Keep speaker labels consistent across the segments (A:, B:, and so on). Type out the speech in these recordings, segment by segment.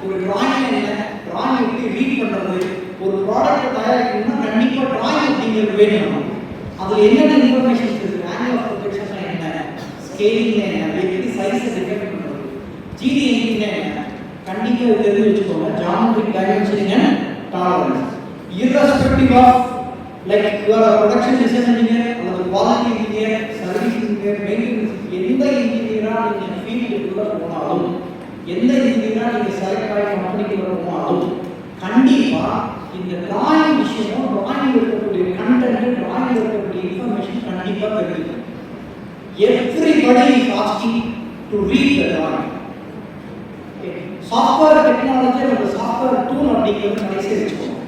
A: ஒரு டிராயிங் என்ன, டிராயிங் எப்படி ரீட் பண்ணுறது, ஒரு ப்ராடக்ட்டை தயாரிக்கணும்னா கண்டிப்பாக டிராயிங் அப்படிங்கிறது வேணும். அதில் என்னென்ன இன்ஃபர்மேஷன்ஸ் இருக்குது, ஆங்கிள் ஆஃப் ப்ரொஜெக்ஷன் என்ன, ஸ்கேலிங் என்ன, எப்படி சைஸை டிஃபைன் பண்ணுறது, ஜிடிஎன்டினா என்ன, கண்டிப்பாக தெரிஞ்சு வச்சுக்கோங்க. Geometric dimensioning and tolerance. irrespective of like you are a production design engineer or a quality engineer, service engineer, maintenance, எந்த இன்ஜினியரா நீங்க ஃபீல்டுக்குள்ள போனாலும், எந்த இன்ஜினியரா நீங்க செலக்ட் ஆகி கம்பெனிக்குள்ள போனாலும் கண்டிப்பா இந்த டிராயிங் விஷயம், டிராயிங் இருக்கக்கூடிய கண்டென்ட், டிராயிங் இருக்கக்கூடிய இன்ஃபர்மேஷன் கண்டிப்பா தெரியும். Everybody is asking to read the drawing. Software technology ஒரு சாஃப்ட்வேர் டூல் அப்படிங்கிறது கடைசி வச்சுக்கோங்க.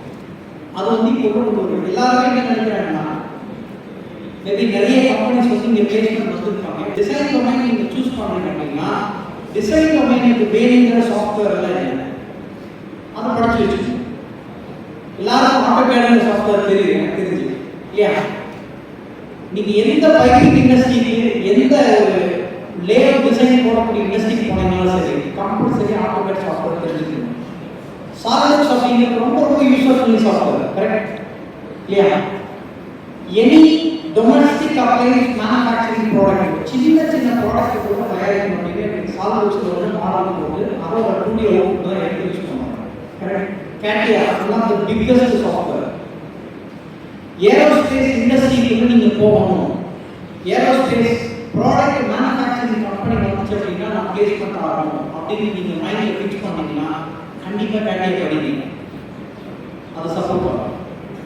A: அது வந்து இப்போ ஒரு எல்லாருமே என்ன நினைக்கிறாங்கன்னா, மேபி நிறைய கம்பெனிஸ் வந்து இங்கே பிளேஸ்மெண்ட் வந்துருக்காங்க. டிசைன் டொமைன் நீங்கள் சூஸ் பண்ணுறீங்க அப்படின்னா டிசைன் டொமைனுக்கு வேணுங்கிற சாஃப்ட்வேர் எல்லாம் என்ன அதை படிச்சு வச்சுக்கோங்க. எல்லாரும் ஆட்டோகேட் சாஃப்ட்வேர் தெரிஞ்சு இல்லையா? நீங்கள் எந்த பைப்பிங் இண்டஸ்ட்ரிக்கு, எந்த ஒரு லேஅவுட் டிசைன் போடக்கூடிய இண்டஸ்ட்ரிக்கு போனீங்கனாலும் சரி, கம்பல்சரி ஆட்டோகேட் சாஃப்ட்வேர் தெரிஞ்சுக்கணும். சாலிட்ஸ் அப்படிங்கிறது ரொம்ப ரொம்ப யூஸ்ஃபுல் சாஃப்ட்வேர், கரெக்ட் இல்லையா? Any domestic appliances manufacturing product, சின்ன சின்ன ப்ராடக்ட் கூட தயாரிக்கணும் அப்படிங்கிறது சாலிட்ஸ்ல வந்து மாடல் போட்டு அதோட 2D அவுட் தான் எடுத்து யூஸ் பண்ணுவாங்க, correct? CATIA one of the biggest software. Aerospace இண்டஸ்ட்ரிக்கு நீங்க போகணும், ஏரோஸ்பேஸ் ப்ராடக்ட் மேனுஃபேக்சரிங் கம்பெனி வந்துச்சு அப்படின்னா நான் பிளேஸ்மெண்ட் ஆகணும் அப்படின்னு நீங்க மைண்ட்ல ஃபிக்ஸ் பண்ணீங்கன்னா கண்டிப்பா கேட்டியா படிப்பீங்க, அதை சப்போர்ட் பண்ணும்.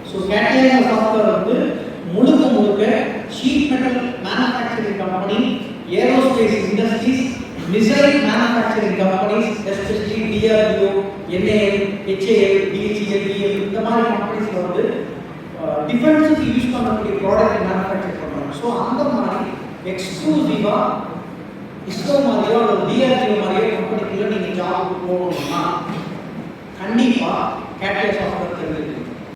A: ஸோ கேட்டியா சாஃப்ட்வேர் வந்து முழுக்க முழுக்க sheet metal manufacturing company, aerospace industries, missile manufacturing companies, especially DRDO, NAL, HAL, DHEL, DL இந்த மாதிரி கம்பெனிஸ் வந்து டிஃபென்ஸுக்கு யூஸ் பண்ணக்கூடிய ப்ராடக்ட் மேனுஃபேக்சர் பண்ணுறாங்க. ஸோ அந்த மாதிரி எக்ஸ்க்ளூசிவாக இஸ்ரோ மாதிரியோ அல்லது டிஆர்டிஓ மாதிரியோ கம்பெனிக்குள்ள நீங்கள் ஜாப் போகணும்னா கண்டிப்பாக கேட்டியா சாஃப்ட்வேர் தெரிஞ்சுக்கணும்.